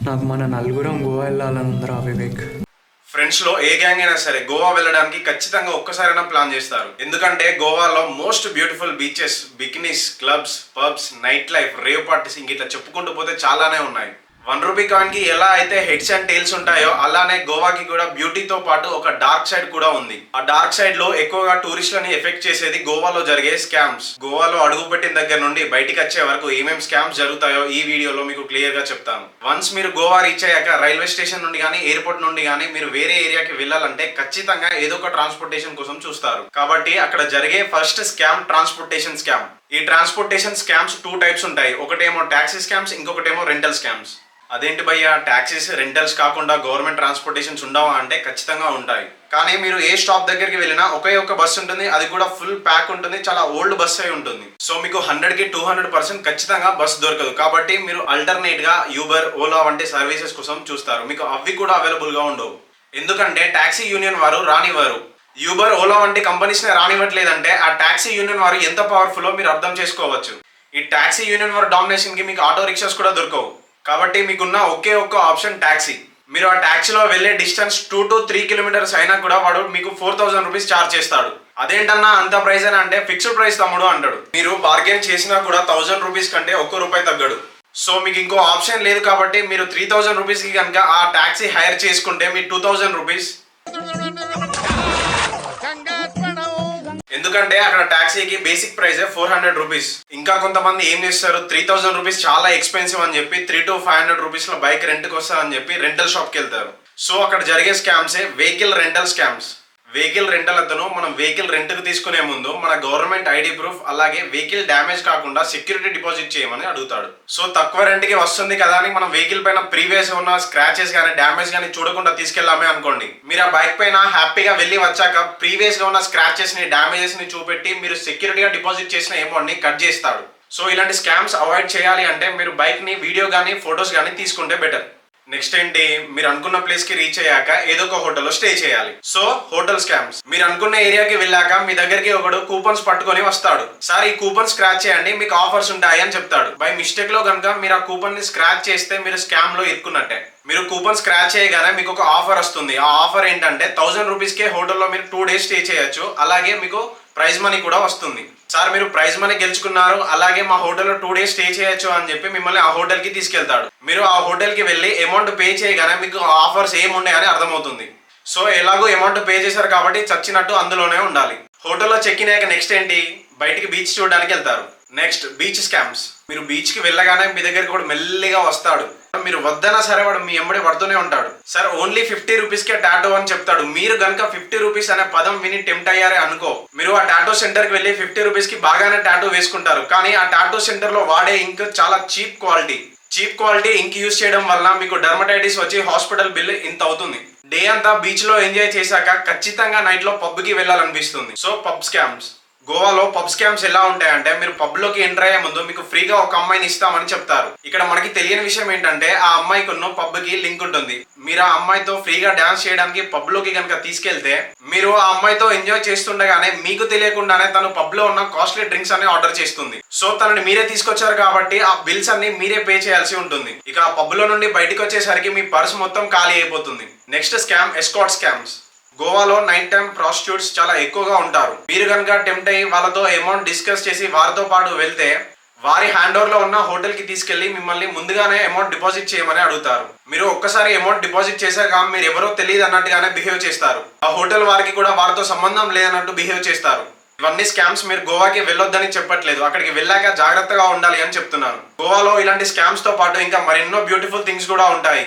నాకు మన నలుగురం గోవా వెళ్ళాలని ఉందిరా వివేక్. ఫ్రెండ్స్ లో ఏ గ్యాంగ్ అయినా సరే గోవా వెళ్ళడానికి ఖచ్చితంగా ఒక్కసారైనా ప్లాన్ చేస్తారు. ఎందుకంటే గోవాలో most beautiful beaches, bikinis, clubs, pubs, night life, rave parties ఇంక ఇట్లా చెప్పుకుంటూ పోతే చాలానే ఉన్నాయి. ₹1 కాయిన్ కి ఎలా అయితే హెడ్స్ అండ్ టైల్స్ ఉంటాయో అలానే గోవాకి కూడా బ్యూటీతో పాటు ఒక డార్క్ సైడ్ కూడా ఉంది. ఆ డార్క్ సైడ్ లో ఎక్కువగా టూరిస్టులని ఎఫెక్ట్ చేసేది గోవాలో జరిగే స్కామ్స్. గోవాలో అడుగు పెట్టిన దగ్గర నుండి బయటికి వచ్చే వరకు ఏమేం స్కామ్స్ జరుగుతాయో ఈ వీడియోలో మీకు క్లియర్ గా చెప్తాను. వన్స్ మీరు గోవా రీచ్ అయ్యాక రైల్వే స్టేషన్ నుండి కానీ ఎయిర్పోర్ట్ నుండి కానీ మీరు వేరే ఏరియాకి వెళ్ళాలంటే ఖచ్చితంగా ఏదో ఒక ట్రాన్స్పోర్టేషన్ కోసం చూస్తారు. కాబట్టి అక్కడ జరిగే ఫస్ట్ స్కామ్ ట్రాన్స్పోర్టేషన్ స్కామ్. ఈ ట్రాన్స్పోర్టేషన్ స్కామ్స్ 2 టైప్స్ ఉంటాయి. ఒకటేమో టాక్సీ స్కామ్స్, ఇంకొకటేమో రెంటల్ స్కామ్స్. అదేంటి భయ్యా, ట్యాక్సీస్, రెంటల్స్ కాకుండా గవర్నమెంట్ ట్రాన్స్పోర్టేషన్స్ ఉండవా అంటే ఖచ్చితంగా ఉంటాయి. కానీ మీరు ఏ స్టాప్ దగ్గరికి వెళ్ళినా ఒకే ఒక్క బస్సు ఉంటుంది, అది కూడా ఫుల్ ప్యాక్ ఉంటుంది, చాలా ఓల్డ్ బస్ అయి ఉంటుంది. సో మీకు 100కి 200% ఖచ్చితంగా బస్ దొరకదు. కాబట్టి మీరు అల్టర్నేట్ గా యూబర్, ఓలా వంటి సర్వీసెస్ కోసం చూస్తారు. మీకు అవి కూడా అవైలబుల్ గా ఉండవు. ఎందుకంటే టాక్సీ యూనియన్ వారు రానివ్వరు. యూబర్, ఓలా వంటి కంపెనీస్ ని రానివ్వట్లేదంటే ఆ టాక్సీ యూనియన్ వారు ఎంత పవర్ఫుల్ మీరు అర్థం చేసుకోవచ్చు. ఈ టాక్సీ యూనియన్ వారు డామినేషన్ కి మీకు ఆటో రిక్షాస్ కూడా దొరకవు. కాబట్టి మీకున్న ఒకే ఒక్క ఆప్షన్ టాక్సీ. మీరు ఆ టాక్సీలో వెళ్ళే డిస్టెన్స్ 2 to 3 కిలోమీటర్స్ అయినా కూడా వాడు మీకు ₹4000 ఛార్జ్ చేస్తాడు. అదేంటన్నా అంత ప్రైస్ అని అంటే ఫిక్స్డ్ ప్రైస్ తమ్ముడు అంటాడు. మీరు బార్గెన్ చేసినా కూడా ₹1000 కంటే ₹1 తగ్గడు. సో మీకు ఇంకో ఆప్షన్ లేదు. కాబట్టి మీరు ₹3000 కి కనుక ఆ టాక్సీ హైర్ చేసుకుంటే మీ ₹2000. ఎందుకంటే అక్కడ టాక్సీకి బేసిక్ ప్రైస్ ₹400. ఇంకా కొంతమంది ఏం చేస్తారు, ₹3000 చాలా ఎక్స్పెన్సివ్ అని చెప్పి ₹300 to ₹500 లో బైక్ రెంట్ కి వస్తుందని చెప్పి రెంటల్ షాప్ కి వెళ్తారు. సో అక్కడ జరిగే స్కామ్సే vehicle rental scams. Vehicle rental అతను మనం వెహికల్ రెంట్ కు తీసుకునే ముందు మన గవర్నమెంట్ ఐడి ప్రూఫ్ అలాగే వెహికల్ డ్యామేజ్ కాకుండా సెక్యూరిటీ డిపాజిట్ చేయమని అడుగుతాడు. సో తక్కువ రెంట్ కి వస్తుంది కదా అని మనం వెహికల్ పైన ప్రీవియస్ ఉన్న స్క్రాచెస్ కానీ డ్యామేజ్ కానీ చూడకుండా తీసుకెళ్లామే అనుకోండి, మీరు ఆ బైక్ పైన హ్యాపీగా వెళ్ళి వచ్చాక ప్రీవియస్ గా ఉన్న స్క్రాచెస్ ని, డ్యామేజెస్ ని చూపెట్టి మీరు సెక్యూరిటీగా డిపాజిట్ చేసిన అమౌంట్ ని కట్ చేస్తాడు. సో ఇలాంటి స్కామ్స్ అవాయిడ్ చేయాలి అంటే మీరు బైక్ ని వీడియో కానీ ఫొటోస్ కానీ తీసుకుంటే బెటర్. నెక్స్ట్ ఏంటి, మీరు అనుకున్న ప్లేస్ కి రీచ్ అయ్యాక ఏదో ఒక హోటల్లో స్టే చేయాలి. So hotel scams. మీరు అనుకున్న ఏరియాకి వెళ్ళాక మీ దగ్గరికి ఒకడు కూపన్స్ పట్టుకొని వస్తాడు. సార్ ఈ కూపన్ స్క్రాచ్ చేయండి, మీకు ఆఫర్స్ ఉంటాయి అని చెప్తాడు. బై మిస్టేక్ లో కనుక మీరు ఆ కూపన్ ని స్క్రాచ్ చేస్తే మీరు స్కామ్ లో ఇరుక్కున్నట్టే. మీరు కూపన్ స్క్రాచ్ చేయగానే మీకు ఒక ఆఫర్ వస్తుంది. ఆ ఆఫర్ ఏంటంటే ₹1000 కే హోటల్లో మీరు 2 days స్టే చేయొచ్చు. అలాగే మీకు ప్రైజ్ మనీ కూడా వస్తుంది. సార్ మీరు ప్రైజ్ మనీ గెలుచుకున్నారు, అలాగే మా హోటల్లో 2 days స్టే చేయొచ్చు అని చెప్పి మిమ్మల్ని ఆ హోటల్ కి తీసుకెళ్తాడు. మీరు ఆ హోటల్ కి వెళ్ళి అమౌంట్ పే చేయగానే మీకు ఆఫర్స్ ఏమున్నాయని అర్థమవుతుంది. సో ఎలాగో అమౌంట్ పే చేశారు కాబట్టి చచ్చినట్టు అందులోనే ఉండాలి. హోటల్లో చెక్ ఇన్ అయ్యాక నెక్స్ట్ ఏంటి, బయటికి బీచ్ చూడడానికి వెళ్తారు. Next beach scams. మీరు బీచ్ కి వెళ్ళగానే మీ దగ్గరికి కూడా మెల్లిగా వస్తాడు. మీరు వద్దనా సరే వాడు మీ ఎంబడి పడుతూనే ఉంటాడు. సార్ ఓన్లీ ₹50 కే టాటో అని చెప్తాడు. మీరు కనుక ₹50 అనే పదం విని టెంప్ట్ అయ్యారే అనుకో, మీరు ఆ టాటో సెంటర్ కి వెళ్ళి ₹50 కి బాగానే టాటో వేసుకుంటారు. కానీ ఆ టాటో సెంటర్ లో వాడే ఇంక్ చాలా చీప్ క్వాలిటీ ఇంక్ యూజ్ చేయడం వల్ల మీకు డర్మటైటిస్ వచ్చి హాస్పిటల్ బిల్ ఇంత అవుతుంది. డే అంతా బీచ్ లో ఎంజాయ్ చేశాక ఖచ్చితంగా నైట్ లో పబ్ కి వెళ్ళాలనిపిస్తుంది. So pub scams. గోవాలో పబ్ స్కామ్స్ ఎలా ఉంటాయంటే, మీరు పబ్ లోకి ఎంటర్ అయ్యే ముందు మీకు ఫ్రీగా ఒక అమ్మాయిని ఇస్తామని చెప్తారు. ఇక్కడ మనకి తెలియని విషయం ఏంటంటే ఆ అమ్మాయికి ఉన్న పబ్ కి లింక్ ఉంటుంది. మీరు ఆ అమ్మాయితో ఫ్రీగా డాన్స్ చేయడానికి పబ్ లోకి కనుక తీసుకెళ్తే మీరు ఆ అమ్మాయితో ఎంజాయ్ చేస్తుండగానే మీకు తెలియకుండానే తను పబ్ లో ఉన్న కాస్ట్లీ డ్రింక్స్ అన్ని ఆర్డర్ చేస్తుంది. సో తనని మీరే తీసుకొచ్చారు కాబట్టి ఆ బిల్స్ అన్ని మీరే పే చేయాల్సి ఉంటుంది. ఇక ఆ పబ్ లో నుండి బయటకు వచ్చేసరికి మీ పర్స్ మొత్తం ఖాళీ అయిపోతుంది. Next scam escort scams. గోవాలో నైట్ టైం ప్రాస్టిట్యూట్స్ చాలా ఎక్కువగా ఉంటారు. మీరు కనుక టెంప్ట్ అయ్యి వాళ్ళతో అమౌంట్ డిస్కస్ చేసి వారితో పాటు వెళ్తే వారి హ్యాండ్ ఓవర్ లో ఉన్న హోటల్ కి తీసుకెళ్లి మిమ్మల్ని ముందుగానే అమౌంట్ డిపాజిట్ చేయమని అడుగుతారు. మీరు ఒక్కసారి అమౌంట్ డిపాజిట్ చేశాక మీరు ఎవరో తెలియదు అన్నట్టుగానే బిహేవ్ చేస్తారు. ఆ హోటల్ వారికి కూడా వారితో సంబంధం లేదన్నట్టు బిహేవ్ చేస్తారు. ఇవన్నీ స్కామ్స్. మీరు గోవాకి వెళ్ళొద్దని చెప్పట్లేదు, అక్కడికి వెళ్ళాక జాగ్రత్తగా ఉండాలి అని చెప్తున్నాను. గోవాలో ఇలాంటి స్కామ్స్ తో పాటు ఇంకా మరెన్నో బ్యూటిఫుల్ థింగ్స్ కూడా ఉంటాయి.